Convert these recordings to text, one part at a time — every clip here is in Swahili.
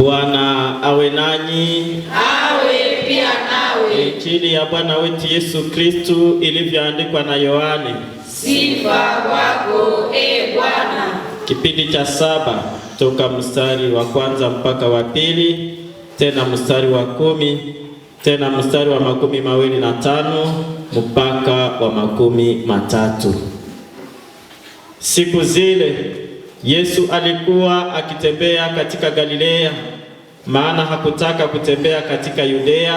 Bwana awe nanyi. Awe pia nawe. Injili ya Bwana wetu Yesu Kristu ilivyoandikwa na Yohane. Sifa kwako, Bwana. Kipindi cha 7 toka mstari wa 1 mpaka wa 2, tena mstari wa 10, tena mstari wa 25 mpaka wa 30. Siku zile Yesu alikuwa akitembea katika Galilea, maana hakutaka kutembea katika Yudea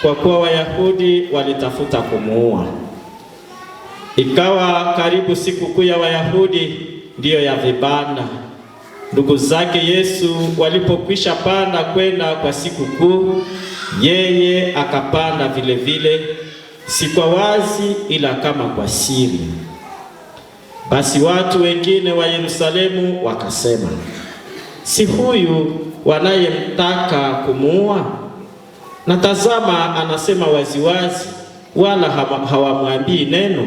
kwa kuwa Wayahudi walitafuta kumuua. Ikawa karibu siku kuu ya Wayahudi, ndiyo ya vibanda. Ndugu zake Yesu walipokwisha panda kwenda kwa siku kuu, yeye akapanda vile vile, si kwa wazi ila kama kwa siri. Basi watu wengine wa Yerusalemu wakasema, si huyu wanayemtaka kumuua? Na tazama, anasema waziwazi, wala hawamwambii neno.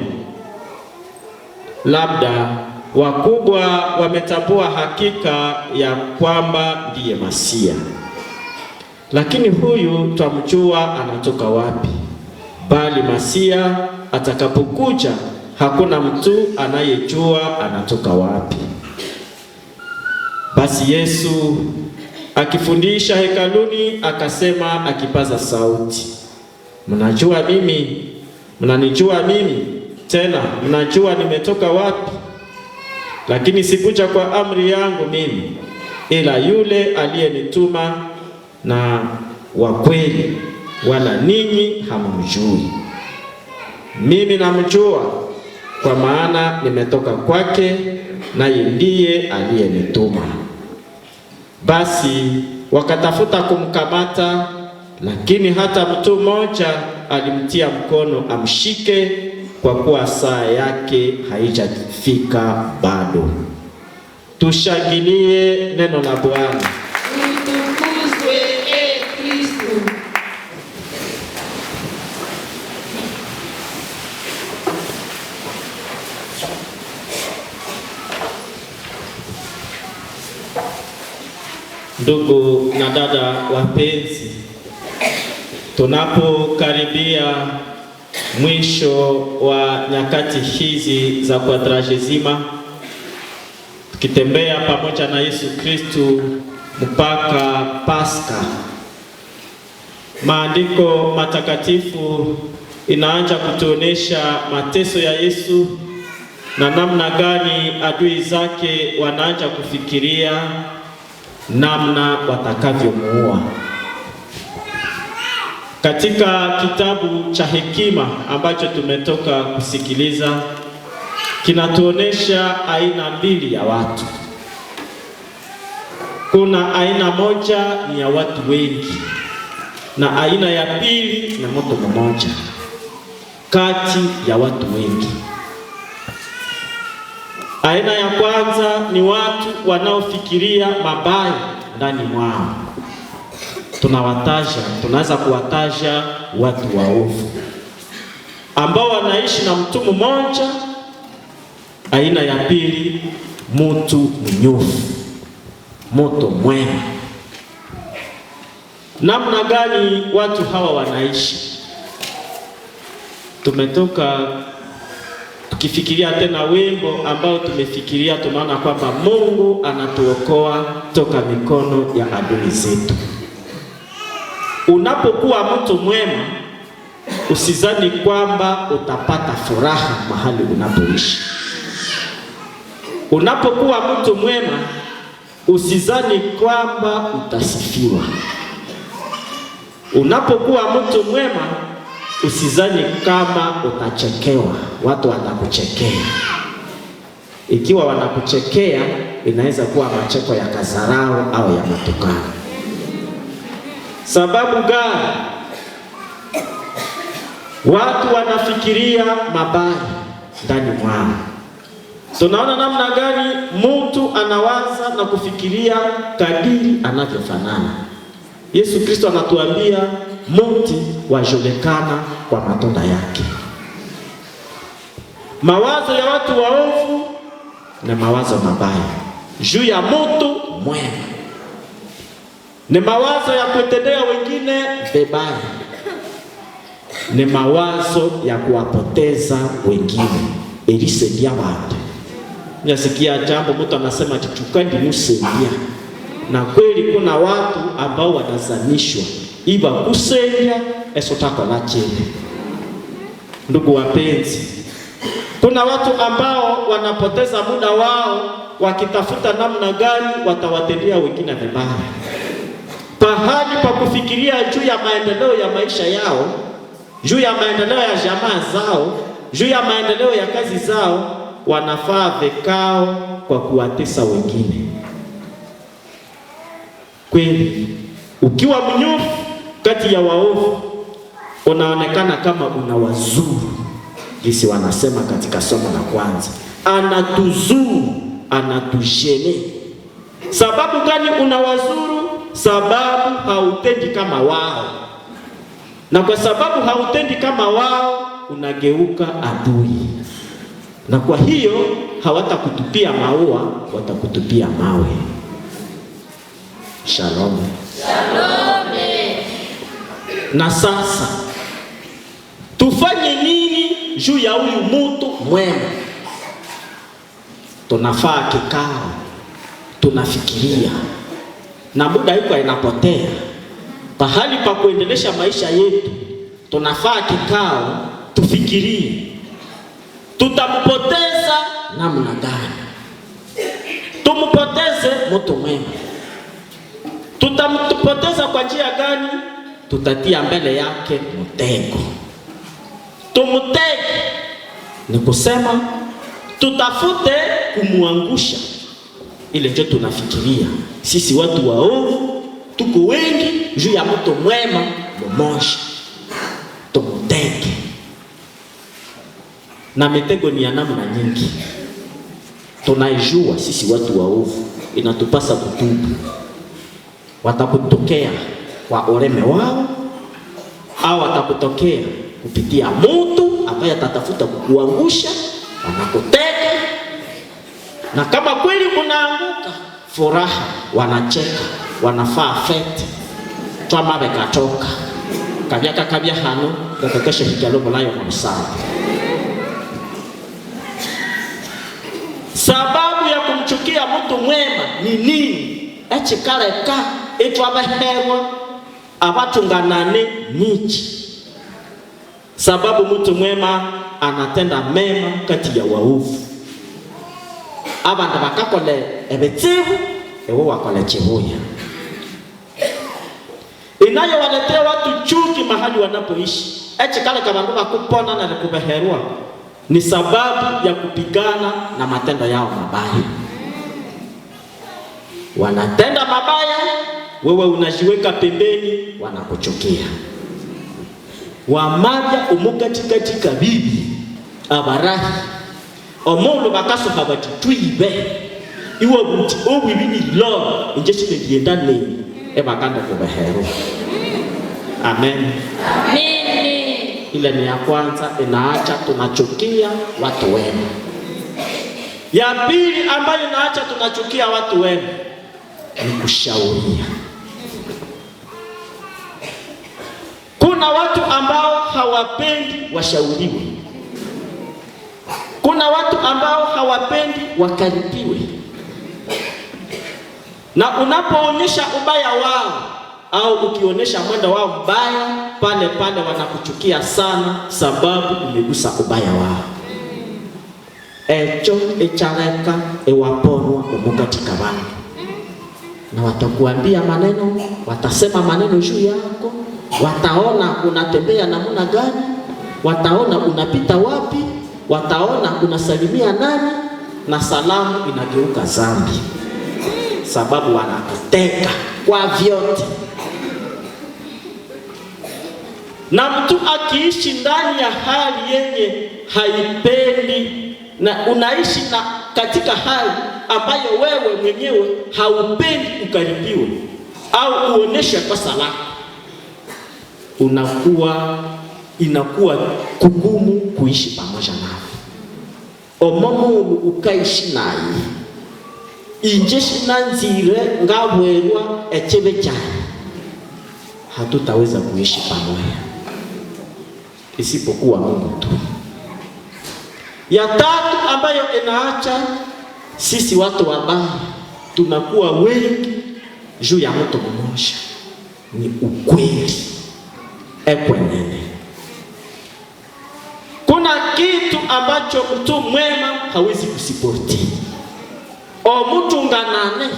Labda wakubwa wametambua hakika ya kwamba ndiye Masia. Lakini huyu twamjua anatoka wapi, bali Masia atakapokuja hakuna mtu anayejua anatoka wapi. Basi Yesu akifundisha hekaluni akasema akipaza sauti, mnanijua mimi, tena mnajua nimetoka wapi. Lakini sikuja kwa amri yangu mimi, ila yule aliyenituma na wa kweli, wala ninyi hamumjui. Mimi namjua, kwa maana nimetoka kwake, naye ndiye aliyenituma. Basi wakatafuta kumkamata, lakini hata mtu mmoja alimtia mkono amshike, kwa kuwa saa yake haijafika bado. Tushangilie neno la Bwana. Utukuzwe Kristo. Ndugu na dada wapenzi, tunapokaribia mwisho wa nyakati hizi za Kwadragesima, tukitembea pamoja na Yesu Kristu mpaka Pasaka, maandiko matakatifu inaanza kutuonesha mateso ya Yesu na namna gani adui zake wanaanza kufikiria namna watakavyomuua. Katika kitabu cha Hekima ambacho tumetoka kusikiliza, kinatuonesha aina mbili ya watu. Kuna aina moja ni ya watu wengi, na aina ya pili ni mtu mmoja kati ya watu wengi. Aina ya kwanza ni watu wanaofikiria mabaya ndani mwao. Tunaweza kuwataja watu waovu ambao wanaishi na mtu mmoja. Aina ya pili, mtu mnyofu, mtu mwema. Namna gani watu hawa wanaishi? Tumetoka tukifikiria tena wimbo ambao tumefikiria, tunaona kwamba Mungu anatuokoa toka mikono ya adui zetu. Unapokuwa mtu mwema, usizani kwamba utapata furaha mahali unapoishi. Unapokuwa mtu mwema, usizani kwamba utasifiwa. Unapokuwa mtu mwema, usizani kama utachekewa, watu watakuchekea. Ikiwa wanakuchekea, inaweza kuwa macheko ya kazarau au ya matukano. Sababu gani? Watu wanafikiria mabaya ndani mwao. Tunaona namna gani mtu anawaza na kufikiria kadiri anavyofanana. Yesu Kristo anatuambia mti wajulikana kwa matunda yake. Mawazo ya watu waovu na mawazo mabaya juu ya mtu mwema. Ni mawazo ya kutendea wengine vibaya. Ni mawazo ya kuwapoteza wengine. Elisaidia watu. Nasikia jambo mtu anasema chukandi musaidia. Na kweli kuna watu ambao wanazamishwa iba kusaidia esotako la chini. Ndugu wapenzi, kuna watu ambao wanapoteza muda wao wakitafuta namna gani watawatendea wengine vibaya. Pahali pa kufikiria juu ya maendeleo ya maisha yao, juu ya maendeleo ya jamaa zao, juu ya maendeleo ya kazi zao, wanafaa vikao kwa kuwatesa wengine. Kweli, ukiwa mnyofu kati ya waovu, unaonekana kama unawazuru. Hisi wanasema katika somo la kwanza, anatuzuru, anatushele. Sababu gani unawazuru? Sababu hautendi kama wao. Na kwa sababu hautendi kama wao, unageuka adui. Na kwa hiyo hawatakutupia maua, watakutupia mawe. Shalom. Shalom. Na sasa tufanye nini juu ya huyu mtu mwema? Tunafaa kikao, tunafikiria, na muda yuko inapotea. Pahali pa kuendelesha maisha yetu, tunafaa kikao, tufikirie tutampoteza namna gani. Tumpoteze mtu mwema. Tutampoteza kwa njia gani? Tutatia mbele yake mtego. Tumtege ni kusema tutafute kumuangusha. Ile ndio tunafikiria. Sisi watu waovu tuko wengi juu ya mtu mwema mmoja. Tumtege. Na mitego ni ya namna nyingi. Tunaijua sisi watu waovu, inatupasa kutubu. Watakutokea kwa ureme wao, au watakutokea kupitia mtu ambaye atatafuta kukuangusha, wanakuteka. Na kama kweli unaanguka, furaha, wanacheka, wanafaa fete. Twama bekatoka. Kabia hano, kakakesha hikalobo layo kwa msana. Sababu ya kumchukia mtu mwema ni nini? Echikareka etu abaherwa abatunganane nichi. Sababu mtu mwema anatenda mema kati ya waovu. Abantu bakakole ebetivu ewo wakole chihuya. Inayowaletea watu chuki mahali wanapoishi. Echikareka bandu bakupona na kubeherwa ni sababu ya kupigana na matendo yao mabaya. Wanatenda mabaya, wewe unajiweka pembeni, wanakuchukia. Wamaja umukatika bibi abarahi omulu bakaso habati tuibe iwo buti obwibini lo injeshi ndienda nini ebakanda kubehero. Amen. Amen. Ile ni ya kwanza, inaacha tunachukia watu wema. Ya pili ambayo inaacha tunachukia watu wema ni kushauria. Kuna watu ambao hawapendi washauriwe. Kuna watu ambao hawapendi wakaribiwe. Na unapoonyesha ubaya wao au ukionyesha mwendo wao mbaya, pale pale wanakuchukia sana, sababu umegusa ubaya wao. Echo echareka ewaponwa umukatika bantu. Na watakuambia maneno, watasema maneno juu yako, wataona unatembea namna gani, wataona unapita wapi, wataona unasalimia nani, na salamu inageuka dhambi. Sababu wanakuteka kwa vyote. Na mtu akiishi ndani ya hali yenye haipendi, na unaishi na katika hali ambayo wewe mwenyewe haupendi ukaribiwe au uoneshe kosa lako, inakuwa kugumu kuishi pamoja nawe. Omono ukaishi naye injeshi nanzire ngabwerwa echebe cyane hatutaweza kuishi pamoja isipokuwa Mungu tu. Ya tatu ambayo inaacha sisi watu wabaya tunakuwa wengi juu ya mtu mmoja ni ukweli. Ekwenene. Kuna kitu ambacho mtu mwema hawezi kusiporti. O mtu nganane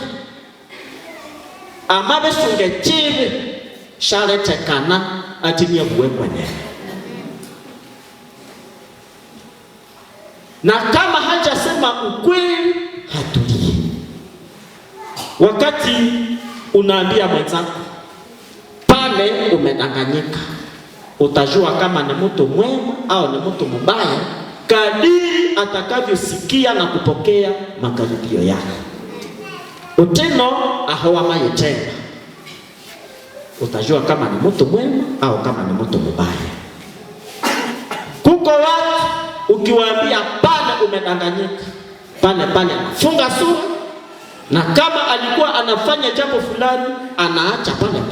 amabe sunge chive shale tekana atinia buwekwenene. Na kama hajasema ukweli hatulie. Wakati unaambia mwenzako pale umedanganyika, utajua kama ni mtu mwema au ni mtu mbaya kadiri atakavyosikia na kupokea makaribio yako. Uteno ahoa mayetenda, utajua kama ni mtu mwema au kama ni mtu mbaya. Kuko watu ukiwaambia pale umedanganyika, pale anafunga sura, na kama alikuwa anafanya jambo fulani anaacha pale.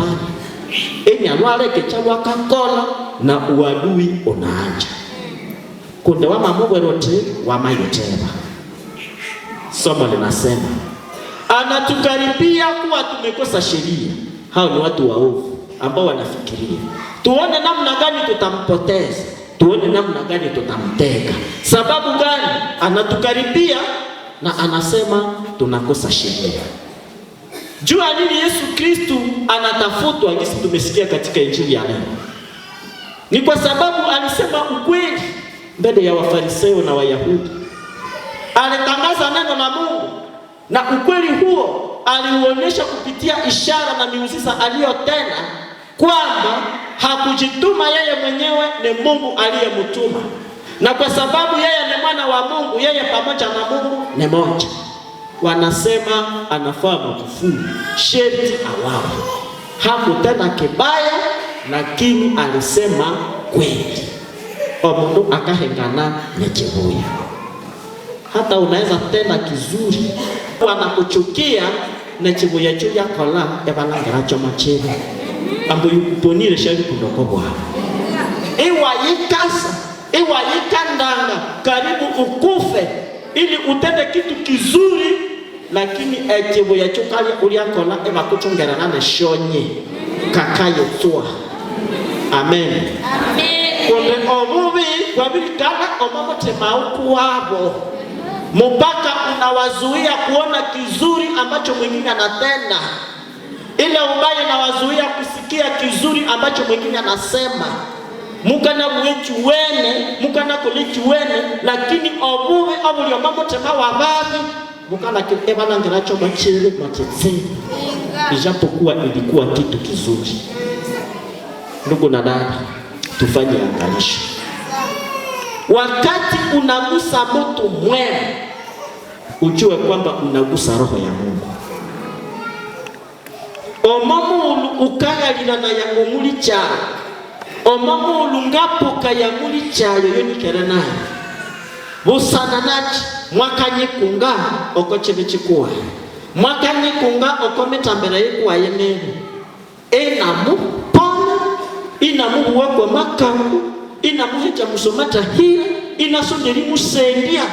Eni anwale kechalwa kakola na uadui unaanja. Kunde wa mambo rote wa mayoteba. Somo linasema anatukaribia kuwa tumekosa sheria. Hao ni watu waovu ambao wanafikiria tuone namna gani tutampoteza, tuone namna gani tutamtega. Sababu gani? Anatukaribia na anasema tunakosa sheria. Jua nini Yesu Kristu anatafutwa? Ngisi tumesikia katika injili ya leo. Ni kwa sababu alisema ukweli mbele ya Wafarisayo na Wayahudi. Alitangaza neno la Mungu, na ukweli huo aliuonyesha kupitia ishara na miujiza aliyotenda, kwamba hakujituma yeye mwenyewe, ni Mungu aliyemtuma. Na kwa sababu yeye ni mwana wa Mungu, yeye pamoja na Mungu ni moja. Wanasema anafaa makufuru, sherti awawe. Hakutenda kibaya, lakini alisema kweli. Omundu akahengana nechibuya. Hata unaweza tenda kizuri, wanakuchukia nechibuya chuya kola ebalangera choma chebe ambo yukuponire shari kundokobwa. Iwa yikandanga karibu ukufe ili utende kitu kizuri, lakini echibuya chukali uliakola eba kuchongera nane shonye kakaye tua. Amen. Kunde omubi wabirikana omamote mauku wabo, mpaka unawazuia kuona kizuri ambacho mwingine anatenda. Ile ubaya nawazuia kusikia kizuri ambacho mwingine anasema. Mukana mwechu wene, mukana kulichu wene, lakini omubi obuli omamote mawababi mukana ebana ngeracho machele machetseni. Ijapokuwa ilikuwa kitu kizuri. Ndugu na dada, tufanye angalisho. Wakati unagusa mtu mwema, ujue kwamba unagusa roho ya Mungu. Omamulu ukayalina na ya omuli chayo. Omamulu ngapoka ya muli chayo yonikere nayo. Busana nachi mwakanyikunga okochebe chikuwa. Mwakanyikunga okometambera yikuwa yenene. Enamu inamu wako makamu, inamu hecha musomata hili, inasondeli musendia.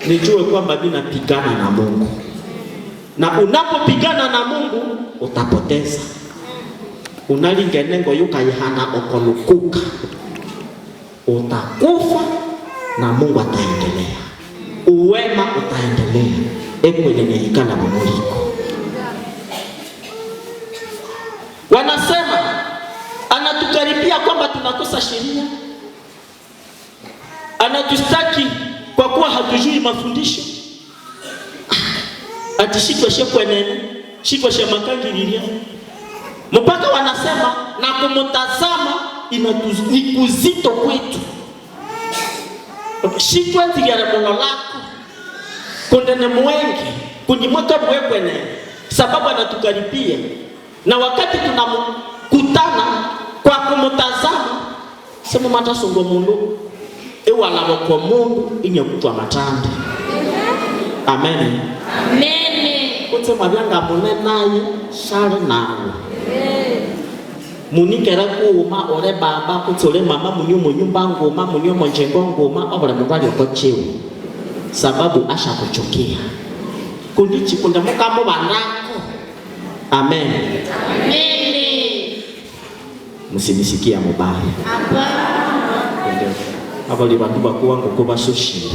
Nijue kwamba ninapigana na Mungu. Na unapopigana na Mungu, utapoteza. Unalingenengo yuka yihana okolukuka. Utakufa na Mungu ataendelea. Uwema utaendelea. Ekwenye yikana mumuliko. Wanasema anatukaribia kwamba tunakosa sheria. Anatustaki kwa kuwa hatujui mafundisho. Atishitwa shekwe nene, shitwa shemakangililia. Mpaka wanasema na kumutazama ni kuzito kwetu. Shitwa nzigara mono lako kundene mwenge, kundimweka mwekwe nene. Sababu anatukaribia. Na wakati tunamkutana kwa kumutazama, sema matasongo mundu ewala wako mundu inye kutwa matanda. Amen. Amen. Kote mabianga mune naye share nawe. Munikera kuuma ole baba kote ole mama munyo munyumba ngoma munyo monjengo ngoma obole mubali okochewe. Sababu asha kuchukia. Kundichi kunda mukamo banako. Amen. Amen. Musinisikia mubaya. Hapa libantu bakuwa ngokuba sushi.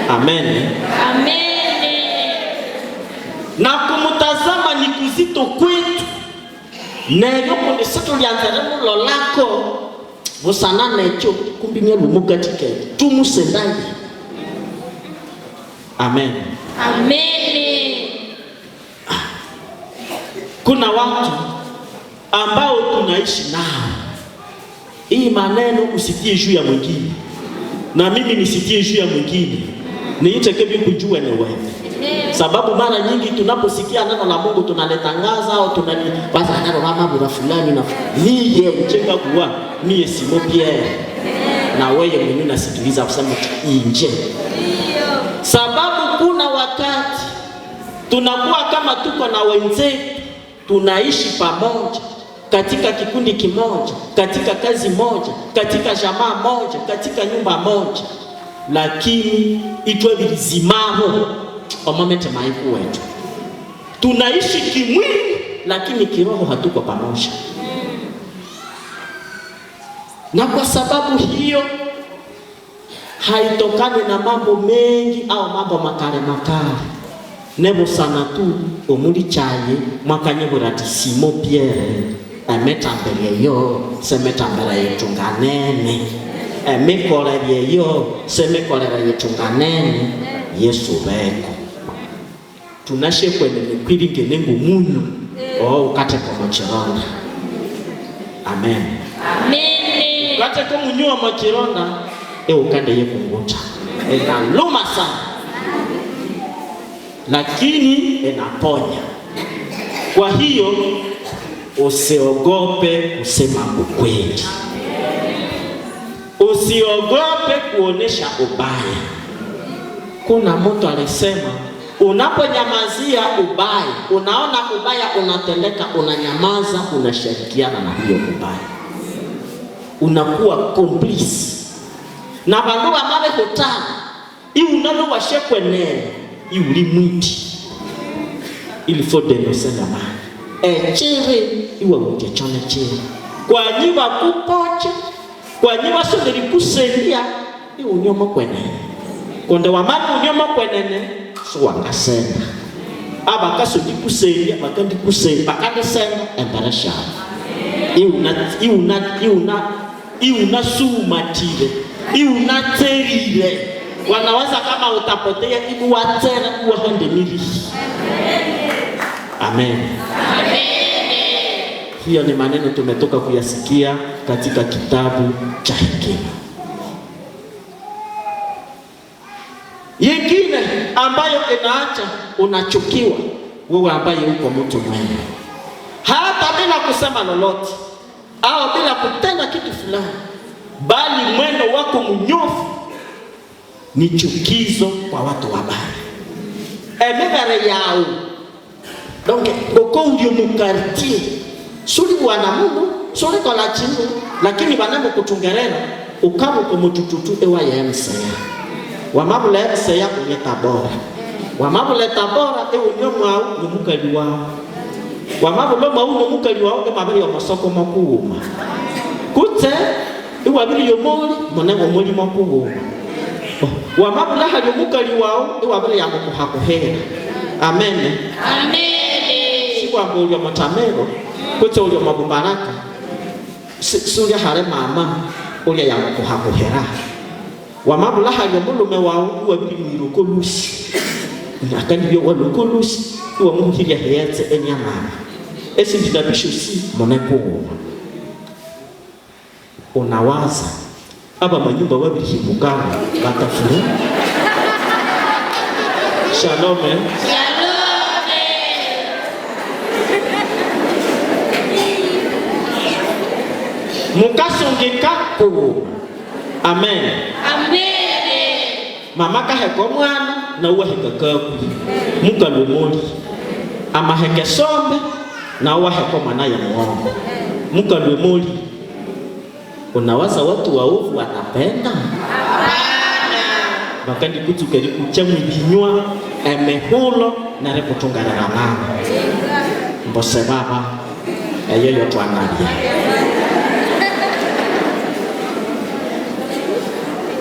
Amen. Amen. Na kumutazama ni kuzito kwetu. Nero kone sato lianzaremu lolako. Vosana necho kumbimia lumuga tiketi. Tumusendai. Amen. Amen. Kuna watu ambao tunaishi nao. Hii maneno usitie juu ya mwingine. Na mimi nisitie juu ya mwingine. Niitekebi kujua ni wewe. Sababu mara nyingi tunaposikia neno la Mungu tunalitangaza au tunalibaza neno la mambo fulani na niye mchenga kuwa niye Simon Pierre. Na wewe mwenyewe unasikiliza kusema nje. Sababu kuna wakati tunakuwa kama tuko na wenzetu, tunaishi pamoja katika kikundi kimoja, katika kazi moja, katika jamaa moja, katika nyumba moja, lakini itwe bizimamo omamete maiku wetu. Tunaishi kimwili lakini kiroho hatuko pamoja. Na kwa sababu hiyo haitokani na mambo mengi au mambo makare. Nebo sana tu omuli chaye mwakanyebura Simon Pierre emetambele yo semetambela yetunganene emekolere yo semekolere yetunganene Yesu beko tunashe kwene kwiringe nengo munyu ukate kwa machironda. Amen. Amen. Ukate kwa munyu wa machironda ukande ye kunguta luma sana lakini inaponya. Kwa hiyo usiogope kusema ukweli. Usiogope kuonesha ubaya. Kuna mtu alisema unaponyamazia ubaya, unaona ubaya unatendeka, unanyamaza, unashirikiana na hiyo ubaya. Unakuwa complice. Na bandu bamabe hotana, hii unalo washekwe nene. Iuli mwiti ili fodeno selama chiri iwa uchechone chiri kwa nyiwa kupoche kwa nyiwa sonderi kusendia iwa unyomo kwenene konde wa mani unyomo kwenene suwa ngasenda aba kaso di kusendia bakandi kusendia bakandi senda emperesha iuna sumatire iuna terire. Wanaweza kama utapotea ibu watera kuwahende mili. Amen. Amen. Hiyo ni maneno tumetoka kuyasikia katika kitabu cha Hekima. Yengine ambayo inaacha unachukiwa wewe ambaye uko mtu mwema. Hata bila kusema lolote au bila kutenda kitu fulani, bali mwendo wako mnyofu ni chukizo kwa watu wabaya. Emebare yao. Donc boko ndio mukartie. Suri wana Mungu, suri kwa la chini, lakini banamo kutungerera ukabu kwa mutututu ewa ya MCA. Wamabula MCA kunyeta bora. Wamabula tabora unyomu au numukali wao. Wamabula mau numukali wao ke mabiri ya masoko makuuma. Kute iwa bili yomoli mwanangu mwoli makuuma. Wamabula hali mukali wao iwa bili ya mukuhakuhera. Amen. Amen. Siku ambo ulio matamero kute ulio mabumbaraka sulia hale mama ulia ya mukuhakuhera. Wamabula hali mulume wao iwa bili mwiroko lusi. Nakandi yo waloko lusi iwa muhiri ya heyate enya mama. Esi ndinabisho si mwanangu. Unawaza aba manyumba wabili himukana batafuru. Shalom. Shalom. Mukasongeka ko. Amen. Amen. Mama kaheko mwana na uwa hekakaku muka lumuli ama heke sombe na uwa heko manaye muongo muka lumuli. Unawaza watu waovu wanapenda? Bakandi kutukeri kuchamu binywa emehulo na reputunga na mama mbose baba eyo tuangalia.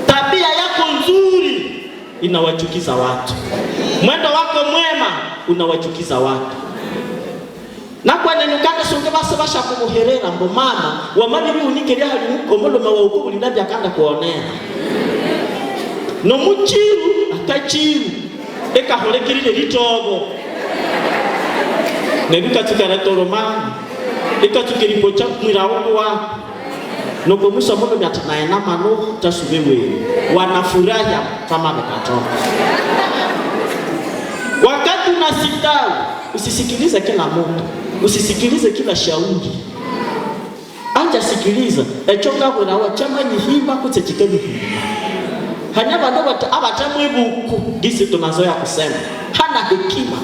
Tabia yako nzuri inawachukiza watu, mwendo wako mwema unawachukiza watu. Na kwa neno kanda songe basabasha kumuherera mbo mama wa mabiri unikeria hali mukomolo mawa ukubu linabya kanda kuonea no muchiru atachiru eka holekirire litogo nebuka tukaratoro mama eka tukiripocha mwirawo wa no komusa mono byatanaye na mano tasubewe wanafurahia kama bekatoka. Wakati unasitau usisikilize kila mtu, usisikilize kila shauri. Anja sikiliza echoka kuna wachama nyihimba kutekikeni hanyaba ndo abatamwe buku gisi tunazoea kusema hana hekima.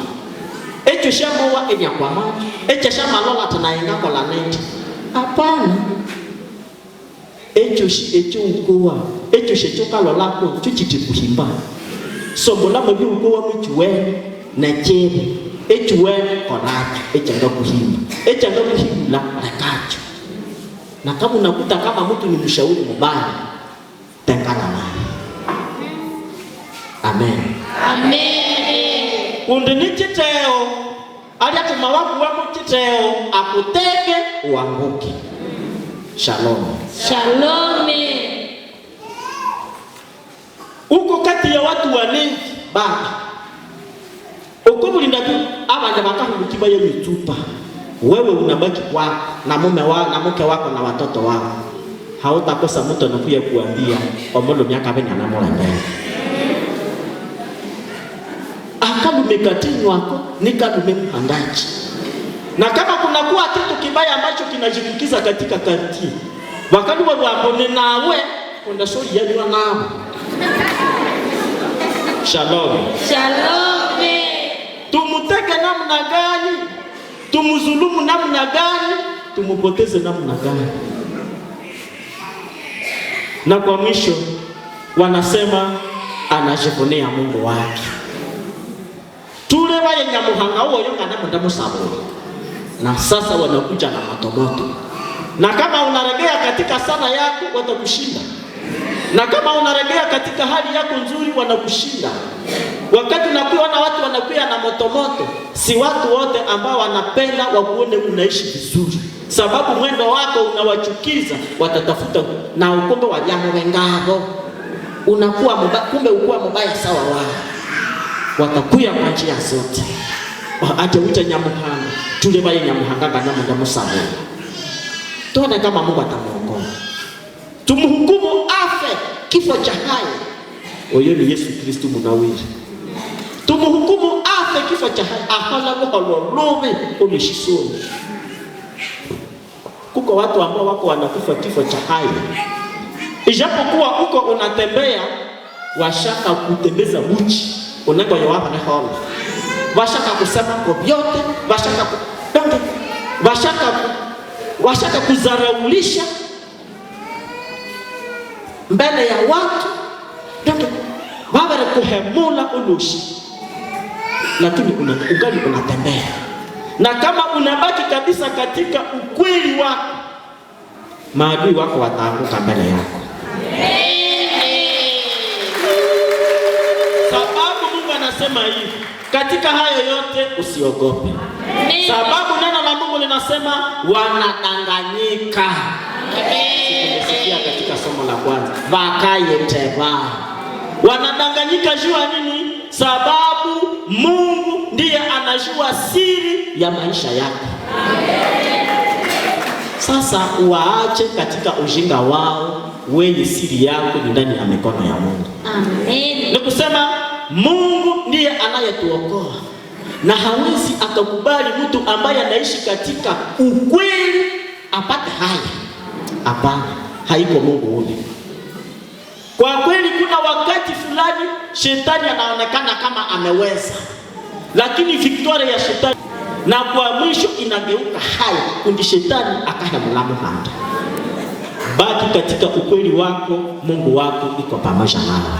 Echo shamowa enya kwa maji echo shamalola tunayenga kwa laneti hapana. Echo ukuwa echo shechoka lolako chuchiti kuhimba sobola mbi ukuwa mchuwe na cheni echuwe konacho echanga kuhimba echanga kuhimba nakacho. Na kama unakuta kama mtu ni mshauri mbaya tengana naye. Amen. Amen. Undini chiteo alia kumawaku wa mchiteo akuteke uanguke. Shalom. Shalom. Uko kati ya watu wanengi baba ukubulinda tu abanja bakahulukiba yo mitupa. Wewe unabaki kwa na mume wako na mke wako na watoto wako. Hautakosa mtu anakuja kuambia omolo miaka benya na mola mbele. Akalume katini wako nikalume mhandaji. Na kama kuna kuwa kitu kibaya ambacho kinajifukiza katika karti wakati wa wambone nawe onda sori yaliwa nao. Shalom. Shalom. Tumuteke namna gani? Tumuzulumu namna gani? Tumupoteze namna gani? Na kwa mwisho wanasema anajivunia Mungu wake. Tule waye nyamuhanga uo yonga na munda musaburi. Na sasa wanakuja na motomoto. Na kama unaregea katika sana yako watakushinda. Na kama unaregea katika hali yako nzuri wanakushinda. Wakati unakuona watu wanakuja na motomoto, si watu wote ambao wanapenda wakuone unaishi vizuri. Sababu mwendo wako unawachukiza, watatafuta na ukombe wa jamu wengabo. Unakuwa mbaya, kumbe ukuwa mbaya sawa wao. Watakuya kwa njia zote. Ate wita nyamuhanga, tule baye nyamuhanga kana munda musabe. Tuone kama Mungu atamuokoa. Tumhukumu afe kifo cha hai. Oyo ni Yesu Kristo munawiri. Tumhukumu afe kifo cha hai ahala muhololowe onishisoni. Kuko watu ambao wako wanakufa kifo cha hai. Ijapokuwa uko unatembea washaka kutembeza buchi unako yawapa na hola. Washaka kusema kwa vyote, washaka kuzaraulisha mbele ya watu. Ndio wabare kuhemula ulushi. Lakini ungali unatembea. Na kama unabaki kabisa katika ukweli wako, maadui wako wataanguka mbele yako. Sababu Mungu anasema hivi, katika hayo yote usiogope. Sababu neno la Mungu linasema wanadanganyika. Tumesikia katika somo la kwanza, vakayeteba. Wanadanganyika jua nini? Sababu Mungu ndiye anajua siri ya maisha yako. Sasa waache katika ujinga wao, wewe siri yako ni ndani ya mikono ya Mungu. Amen. Ni kusema Mungu ndiye anayetuokoa. Na hawezi akakubali mtu ambaye anaishi katika ukweli apate haya. Hapana, haiko Mungu ule. Kwa kweli kuna wakati fulani shetani anaonekana kama ameweza, lakini victory ya shetani na kwa mwisho inageuka haya kundi shetani akaya mlamo handa. Baki katika ukweli wako, Mungu wako iko pamoja nawe.